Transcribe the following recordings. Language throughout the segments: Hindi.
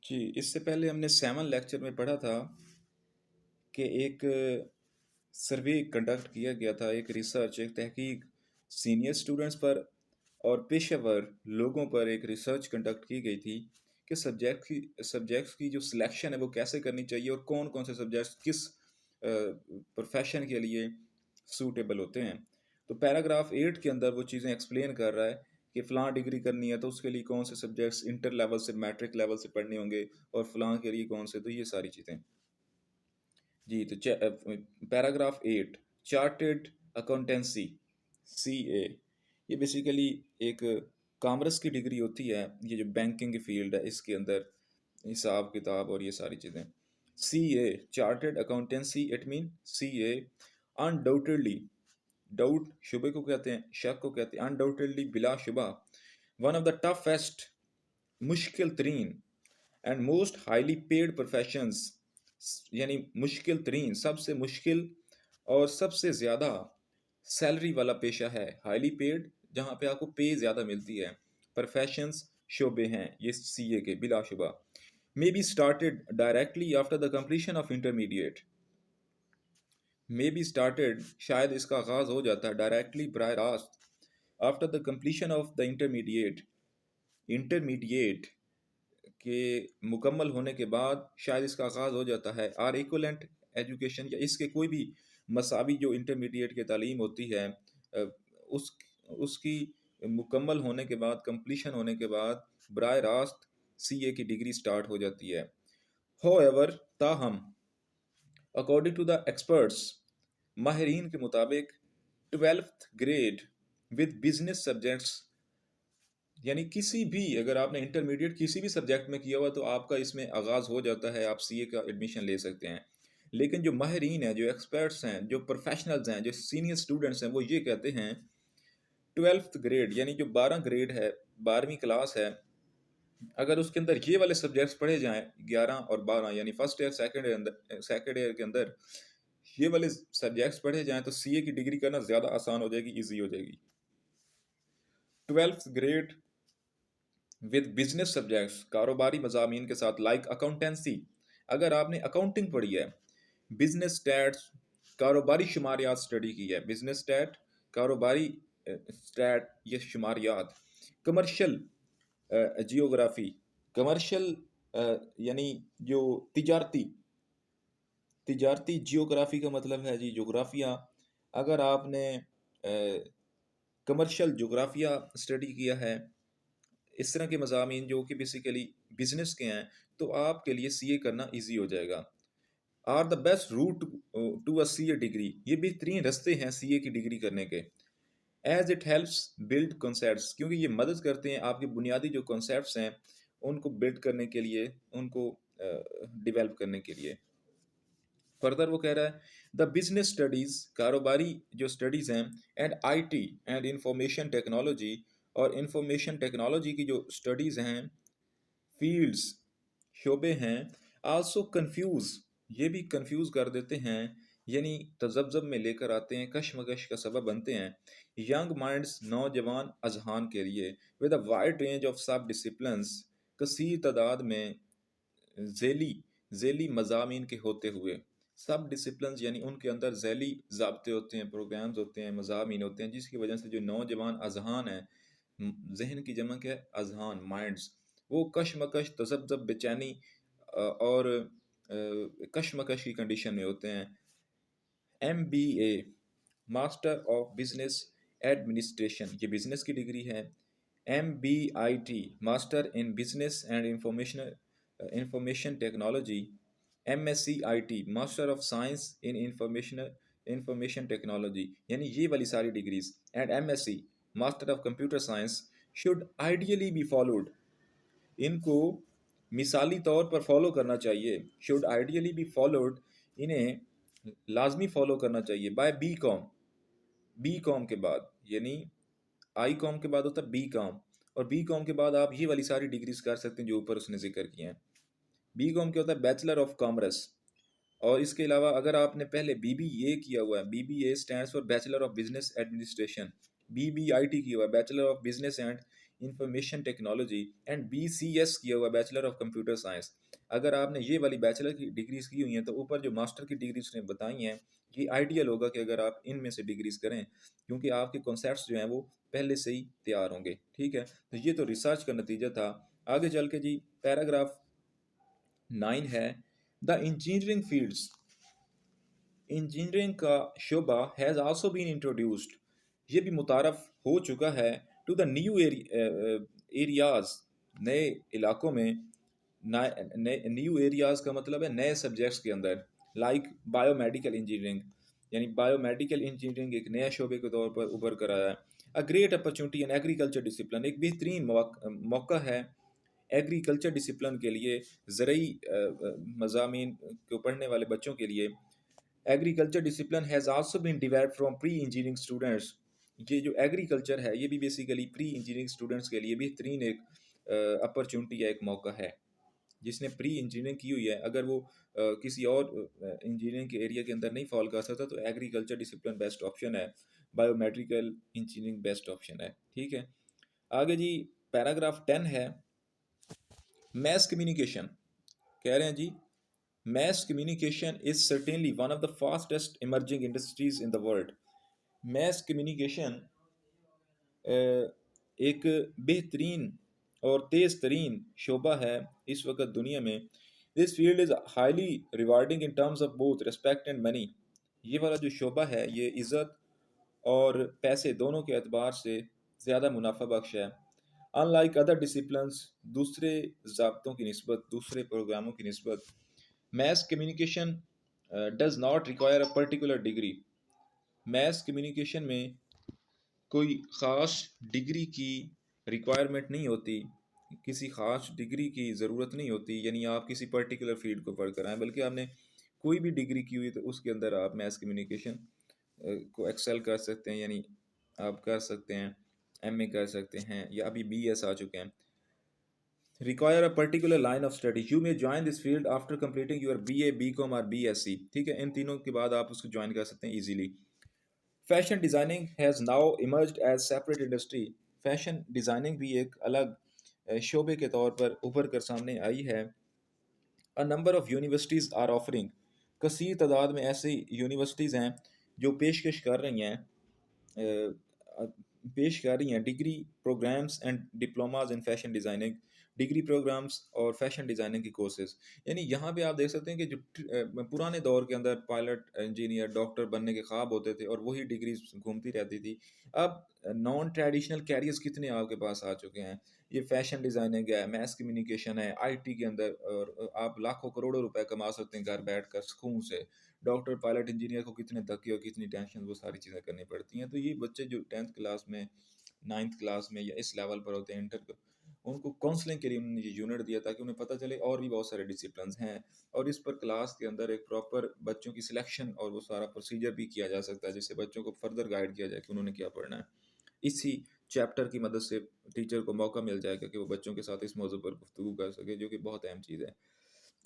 जी, इससे पहले हमने 7 लेक्चर में पढ़ा था कि एक सर्वे कंडक्ट किया गया था, एक रिसर्च, एक तहकीक सीनियर स्टूडेंट्स पर और पेशेवर लोगों पर एक रिसर्च कंडक्ट की गई थी कि सब्जेक्ट्स की जो सिलेक्शन है वो कैसे करनी चाहिए और कौन कौन से सब्जेक्ट्स किस प्रोफेशन के लिए सूटेबल होते हैं। तो पैराग्राफ 8 के अंदर वो चीज़ें एक्सप्लेन कर रहा है कि फ़लाँ डिग्री करनी है तो उसके लिए कौन से सब्जेक्ट्स इंटर लेवल से मैट्रिक लेवल से पढ़ने होंगे और फ़लाँ के लिए कौन से, तो ये सारी चीज़ें। जी, तो पैराग्राफ 8, चार्टेड अकाउंटेंसी, सीए, ये बेसिकली एक कॉमर्स की डिग्री होती है। ये जो बैंकिंग की फील्ड है इसके अंदर हिसाब किताब और ये सारी चीज़ें। CA, chartered accountancy, it mean CA undoubtedly, doubt शुबे को कहते हैं, शक को कहते हैं, अनडाउटेडली बिलाशुबा वन ऑफ द टफेस्ट, मुश्किल तरीन and most highly paid professions, यानी मुश्किल तरीन, सबसे मुश्किल और सबसे ज़्यादा सैलरी वाला पेशा है। हाईली पेड, जहाँ पे आपको पे ज़्यादा मिलती है। प्रोफेशंस शोबे हैं ये सीए के बिलाशुबा। May be started directly after the completion of intermediate, may be started शायद इसका आगाज़ हो जाता है डायरेक्टली बराह रास्त after the completion of the intermediate, intermediate के मुकम्मल होने के बाद शायद इसका आगाज़ हो जाता है। आर इक्वलेंट एजुकेशन, या इसके कोई भी मसावी जो इंटरमीडिएट की तालीम होती है उस उसकी मुकम्मल होने के बाद, कंप्लीशन होने के बाद बराह रास्त सीए की डिग्री स्टार्ट हो जाती है। होएवर, ताहम, अकॉर्डिंग टू द एक्सपर्ट्स, माहिरीन के मुताबिक 12th grade with business subjects, यानी किसी भी, अगर आपने इंटरमीडिएट किसी भी सब्जेक्ट में किया हुआ तो आपका इसमें आगाज़ हो जाता है, आप सीए का एडमिशन ले सकते हैं। लेकिन जो माहिरीन हैं, जो एक्सपर्ट्स हैं, जो प्रोफेशनल्स हैं, जो सीनियर स्टूडेंट्स हैं, वो ये कहते हैं 12th ग्रेड, यानी जो 12 ग्रेड है, 12वीं क्लास है, अगर उसके अंदर ये वाले सब्जेक्ट्स पढ़े जाएं 11 और 12, यानी फर्स्ट ईयर सेकेंड ईयर के अंदर ये वाले सब्जेक्ट्स पढ़े जाएं तो सीए की डिग्री करना ज़्यादा आसान हो जाएगी, ईजी हो जाएगी। 12th grade with business subjects, कारोबारी मजामीन के साथ, लाइक अकाउंटेंसी, अगर आपने अकाउंटिंग पढ़ी है, बिजनेस स्टैट्स, कारोबारी शुमारियात स्टडी की है, बिजनेस स्टैट, कारोबारी स्टैट, ये शुमारियात, कमर्शियल जियोग्राफी, कमर्शियल यानी जो तिजारती, तिजारती जियोग्राफी का मतलब है जी जोग्राफिया। अगर आपने कमर्शियल जोग्राफिया स्टडी किया है, इस तरह के मज़ामीन जो कि बेसिकली बिजनेस के हैं, तो आपके लिए सीए करना इजी हो जाएगा। Are the best route to a CA degree, ये बेहतरीन रास्ते हैं सीए की डिग्री करने के। As it helps build concepts, क्योंकि ये मदद करते हैं आपके बुनियादी जो कॉन्सेप्ट्स हैं उनको बिल्ड करने के लिए, उनको डिवेल्प करने के लिए। फर्दर वो कह रहा है द बिजनेस स्टडीज़, कारोबारी जो स्टडीज़ हैं, and IT and information technology, और इंफॉर्मेशन टेक्नोलॉजी की जो स्टडीज़ हैं, फील्ड्स, शोबे हैं, आल्सो कंफ्यूज, ये भी कंफ्यूज कर देते हैं, यानी तजब्जब में लेकर आते हैं, कशमकश का सबब बनते हैं। यंग माइंड्स, नौजवान अजहान के लिए, with a wide range of सब डिसिप्लिन्स, कसीर तादाद में झेली झेली मजामीन के होते हुए, सब डिसिप्लिन्स यानी उनके अंदर झेली ज़ाब्ते होते हैं, प्रोग्राम्स होते हैं, मजामीन होते हैं, जिसकी वजह से जो नौजवान अजहान है, जहन की जमा क्या है, अजहान, माइंड्स, वो कशमकश, तजब्जब, बेचैनी और कशमकश की कंडीशन में होते हैं। M B A, master of business administration, ये बिजनेस की डिग्री है। M B I T, master in business and information technology. M S C I T, master of science in information technology, यानी ये वाली सारी degrees, and M S C, master of computer science, should ideally be followed, इनको मिसाली तौर पर फॉलो करना चाहिए। शुड आइडियली बी फॉलोड, इन्हें लाजमी फॉलो करना चाहिए by B com, B com के बाद, यानी आई कॉम के बाद होता है बी कॉम, और बी कॉम के बाद आप ये वाली सारी डिग्रीज कर सकते हैं जो ऊपर उसने जिक्र किए हैं। बी कॉम क्या होता है, बैचलर ऑफ कॉमर्स। और इसके अलावा अगर आपने पहले बीबीए किया हुआ है, BBA stands for bachelor of business administration, BBIT किया हुआ है, bachelor of business and information technology and BCS किया हुआ, बैचलर ऑफ कंप्यूटर साइंस। अगर आपने ये वाली बैचलर की डिग्रीज की हुई हैं तो ऊपर जो मास्टर की डिग्रीज ने बताई हैं, ये आइडियल होगा कि अगर आप इनमें से डिग्रीज करें, क्योंकि आपके कॉन्सेप्ट्स जो हैं वो पहले से ही तैयार होंगे। ठीक है, तो ये तो रिसर्च का नतीजा था। आगे चल के जी पैराग्राफ 9 है, द इंजीनियरिंग फील्ड्स, इंजीनियरिंग का शोबा हैज़ आल्सो बीन इंट्रोड्यूस्ड, ये भी मुतारफ़ हो चुका है, टू द न्यू एरियाज़, नए इलाकों में, नए न्यू एरियाज़ का मतलब है नए सब्जेक्ट्स के अंदर, लाइक बायोमेडिकल इंजीनियरिंग, यानी बायोमेडिकल इंजीनियरिंग एक नया शोबे के तौर पर उभर कर आया है। A great opportunity in agriculture discipline, एक बेहतरीन मौका है एग्रीकल्चर डिसिप्लिन के लिए, ज़रूरी मज़ामीन को पढ़ने वाले बच्चों के लिए। Agriculture discipline has also been derived from pre engineering students, ये जो एग्रीकल्चर है ये भी बेसिकली प्री इंजीनियरिंग स्टूडेंट्स के लिए बेहतरीन एक अपॉर्चुनिटी है, एक मौका है। जिसने प्री इंजीनियरिंग की हुई है, अगर वो किसी और इंजीनियरिंग के एरिया के अंदर नहीं फॉल कर सकता तो एग्रीकल्चर डिसिप्लिन बेस्ट ऑप्शन है, बायोमेडिकल इंजीनियरिंग बेस्ट ऑप्शन है। ठीक है, आगे जी पैराग्राफ 10 है, मैस कम्युनिकेशन। कह रहे हैं जी, mass communication is certainly one of the fastest emerging industries in the world. mass communication एक बेहतरीन और तेज़ तरीन शोबा है इस वक्त दुनिया में। This field is highly rewarding in terms of both respect and money, ये वाला जो शोबा है ये इज़्ज़त और पैसे दोनों के एतबार से ज़्यादा मुनाफा बख्श है। अनलाइक अदर डिसिप्लिन्स, दूसरे ज़ाब्तों की निस्बत, दूसरे प्रोग्रामों की निस्बत, mass communication does not require a particular degree. mass communication में कोई ख़ास डिग्री की रिक्वायरमेंट नहीं होती, किसी ख़ास डिग्री की ज़रूरत नहीं होती, यानी आप किसी पर्टिकुलर फील्ड को पढ़ कर आएँ, बल्कि आपने कोई भी डिग्री की हुई तो उसके अंदर आप मैस कम्युनिकेशन को एक्सेल कर सकते हैं, यानी आप कर सकते हैं, MA कर सकते हैं, या अभी BS आ चुके हैं। require a particular line of study. You may join this field after completing your BA, BCom और BSc। ठीक है, इन तीनों के बाद आप उसको ज्वाइन कर सकते हैं easily. Fashion designing has now emerged as separate industry, fashion designing भी एक अलग शोबे के तौर पर उभर कर सामने आई है। A number of universities are offering, कसीर तादाद में ऐसी यूनिवर्सिटीज़ हैं जो पेशकश कर रही हैं पेश कर रही हैं degree programs and diplomas in fashion designing, degree programs और फैशन डिज़ाइनिंग की कोर्सेज। यानी यहाँ पे आप देख सकते हैं कि जो पुराने दौर के अंदर पायलट, इंजीनियर, डॉक्टर बनने के ख्वाब होते थे और वही डिग्रीज घूमती रहती थी, अब नॉन ट्रेडिशनल कैरियर्स कितने आपके पास आ चुके हैं। ये फैशन डिज़ाइनिंग है, मैस कम्युनिकेशन है, आईटी के अंदर, और आप लाखों करोड़ों रुपए कमा सकते हैं घर बैठ कर सुकून से। डॉक्टर, पायलट, इंजीनियर को कितने धक्के और कितनी टेंशन, वो सारी चीज़ें करनी पड़ती हैं। तो ये बच्चे जो 10th क्लास में, 9th क्लास में या इस लेवल पर होते हैं इंटर को, उनको काउंसलिंग के लिए उन्होंने ये यूनिट दिया ताकि उन्हें पता चले और भी बहुत सारे डिसिप्लिन हैं, और इस पर क्लास के अंदर एक प्रॉपर बच्चों की सिलेक्शन और वो सारा प्रोसीजर भी किया जा सकता है, जिससे बच्चों को फर्दर गाइड किया जाए कि उन्होंने क्या पढ़ना है। इसी चैप्टर की मदद से टीचर को मौका मिल जाएगा कि वो बच्चों के साथ इस मौजू पर गुफ्तगू कर सके, जो कि बहुत अहम चीज़ है।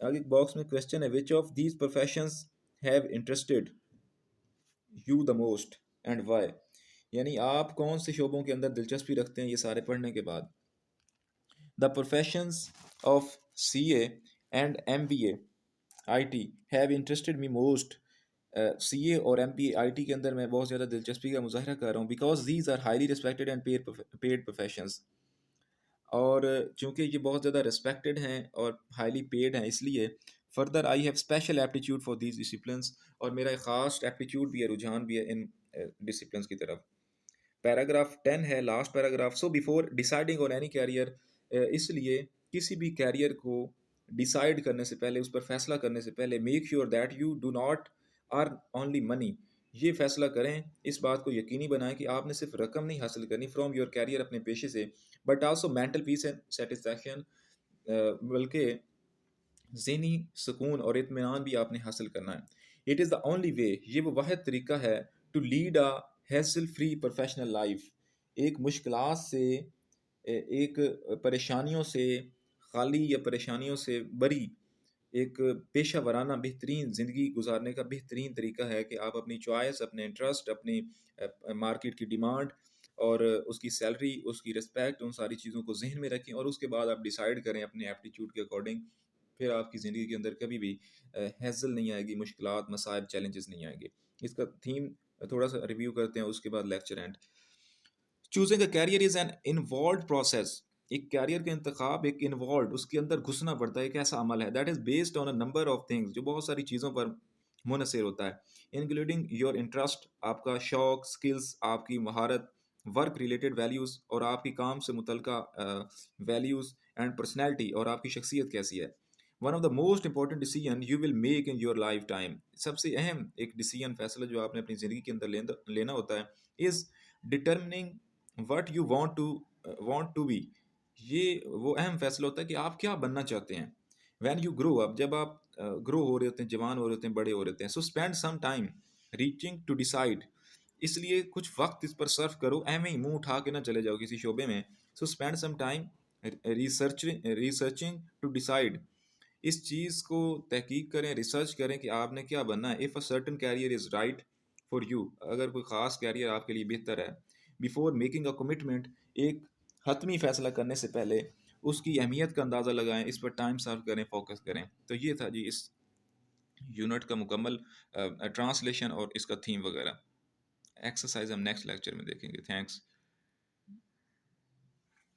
आगे बॉक्स में क्वेश्चन है, which of these professions have interested you the most and why, यानी आप कौन से शोबों के अंदर दिलचस्पी रखते हैं ये सारे पढ़ने के बाद। The professions of CA and MBA IT have interested me most, CA और MBA IT के अंदर मैं बहुत ज़्यादा दिलचस्पी का मुजाहरा कर रहा हूँ, because these are highly respected and paid professions, और चूँकि ये बहुत ज़्यादा रिस्पेक्टेड हैं और हाईली पेड हैं, इसलिए further I have special aptitude for these disciplines, और मेरा एक ख़ास एप्टीट्यूड भी है, रुझान भी है इन डिसिप्लिन्स की तरफ। पैराग्राफ 10 है, last paragraph, so before deciding on any career, इसलिए किसी भी कैरियर को डिसाइड करने से पहले, उस पर फैसला करने से पहले, make sure that you do not earn only money, ये फैसला करें, इस बात को यकीनी बनाएं कि आपने सिर्फ रकम नहीं हासिल करनी फ्रॉम योर कैरियर, अपने पेशे से, but also mental peace and satisfaction, बल्कि ज़हनी सुकून और इत्मीनान भी आपने हासिल करना है। It is the only way, ये वो वाहिद तरीका है, to lead a hassle free professional life, एक मुश्किलात से, एक परेशानियों से खाली या परेशानियों से बरी एक पेशा वराना बेहतरीन ज़िंदगी गुजारने का बेहतरीन तरीका है कि आप अपनी चॉइस, अपने इंटरेस्ट, अपनी मार्केट की डिमांड और उसकी सैलरी, उसकी रिस्पेक्ट, उन सारी चीज़ों को ज़हन में रखें और उसके बाद आप डिसाइड करें अपने एप्टीट्यूड के अकॉर्डिंग। फिर आपकी ज़िंदगी के अंदर कभी भी हैज़ल नहीं आएगी, मुश्किलात, मसाइब, चैलेंजेस नहीं आएंगे। इसका थीम थोड़ा-सा रिव्यू करते हैं, उसके बाद lecture end. Choosing a career is an involve process. एक कैरियर का इंतखाब एक इन्वॉल्व, उसके अंदर घुसना पड़ता है, एक ऐसा अमल है that is based on a number of things, जो बहुत सारी चीज़ों पर मुनहसर होता है, इंक्लूडिंग योर इंटरेस्ट, आपका शौक, स्किल्स, आपकी महारत, वर्क रिलेटेड वैल्यूज़ और आपकी काम से मुतलका वैल्यूज़ एंड पर्सनैलिटी, और आपकी शख्सियत कैसी है। One of the most important decision you will make in your life time, सबसे अहम एक डिसीजन, फैसला जो आपने अपनी ज़िंदगी के अंदर लेना होता है, is determining what you want to be. ये वो अहम फैसला होता है कि आप क्या बनना चाहते हैं। व्हेन यू ग्रो अप, जब आप ग्रो हो रहे होते हैं, जवान हो रहे होते हैं, बड़े हो रहे होते हैं, so spend some time reaching to decide, इसलिए कुछ वक्त इस पर सर्व करो, ऐਵੇਂ ही मुंह उठा के ना चले जाओ किसी शोबे में। So spend some time researching to decide, इस चीज़ को तहकीक करें, रिसर्च करें कि आपने क्या बनना है। If a certain career is right for you, अगर कोई ख़ास कैरियर आपके लिए बेहतर है। बिफोर मेकिंग अ कमिटमेंट, एक हतमी फ़ैसला करने से पहले उसकी अहमियत का अंदाज़ा लगाएं, इस पर टाइम सर्व करें, फोकस करें। तो ये था जी इस यूनिट का मुकम्मल ट्रांसलेशन और इसका थीम वगैरह। एक्सरसाइज हम नेक्स्ट लेक्चर में देखेंगे। थैंक्स।